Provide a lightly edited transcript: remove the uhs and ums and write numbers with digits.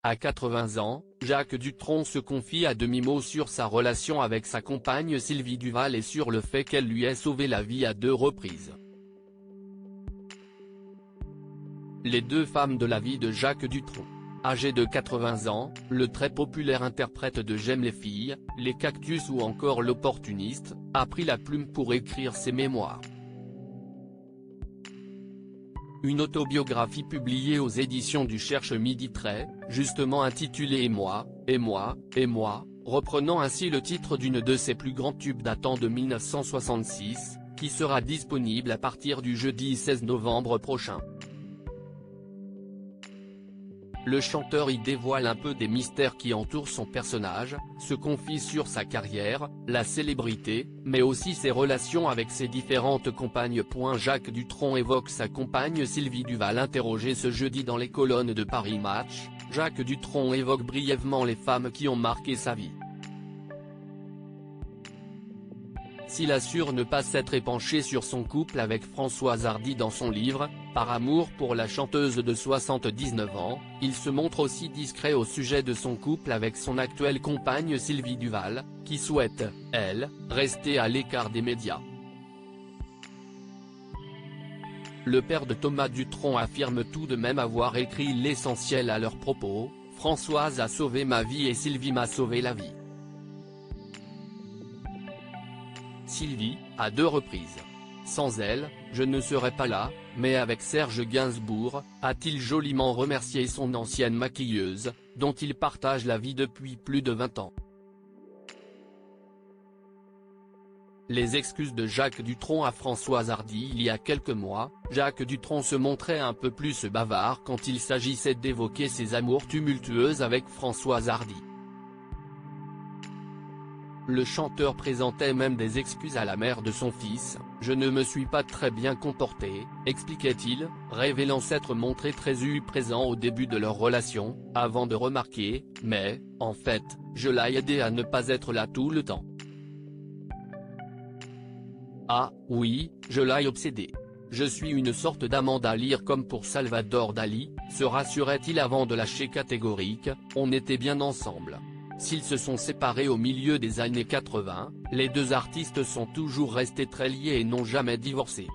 À 80 ans, Jacques Dutronc se confie à demi-mot sur sa relation avec sa compagne Sylvie Duval et sur le fait qu'elle lui ait sauvé la vie à 2 reprises. Les 2 femmes de la vie de Jacques Dutronc. Âgé de 80 ans, le très populaire interprète de J'aime les filles, les cactus ou encore L'opportuniste, a pris la plume pour écrire ses mémoires. Une autobiographie publiée aux éditions du Cherche Midi justement intitulée Et moi, et moi, et moi, reprenant ainsi le titre d'une de ses plus grands tubes datant de 1966, qui sera disponible à partir du jeudi 16 novembre prochain. Le chanteur y dévoile un peu des mystères qui entourent son personnage, se confie sur sa carrière, la célébrité, mais aussi ses relations avec ses différentes compagnes. Jacques Dutronc évoque sa compagne Sylvie Duval interrogée ce jeudi dans les colonnes de Paris Match. Jacques Dutronc évoque brièvement les femmes qui ont marqué sa vie. S'il assure ne pas s'être épanché sur son couple avec Françoise Hardy dans son livre, Par amour pour la chanteuse de 79 ans, il se montre aussi discret au sujet de son couple avec son actuelle compagne Sylvie Duval, qui souhaite, elle, rester à l'écart des médias. Le père de Thomas Dutronc affirme tout de même avoir écrit l'essentiel à leur propos, « Françoise a sauvé ma vie et Sylvie m'a sauvé la vie. Sylvie, à 2 reprises. Sans elle, je ne serais pas là, mais avec Serge Gainsbourg, a-t-il joliment remercié son ancienne maquilleuse, dont il partage la vie depuis plus de 20 ans. Les excuses de Jacques Dutronc à Françoise Hardy. Il y a quelques mois, Jacques Dutronc se montrait un peu plus bavard quand il s'agissait d'évoquer ses amours tumultueuses avec Françoise Hardy. Le chanteur présentait même des excuses à la mère de son fils, « Je ne me suis pas très bien comporté », expliquait-il, révélant s'être montré très présent au début de leur relation, avant de remarquer, « Mais, en fait, je l'ai aidé à ne pas être là tout le temps. Ah, oui, je l'ai obsédé. Je suis une sorte d'Amanda Lear comme pour Salvador Dali », se rassurait-il avant de lâcher catégorique, « On était bien ensemble. » S'ils se sont séparés au milieu des années 80, les 2 artistes sont toujours restés très liés et n'ont jamais divorcé.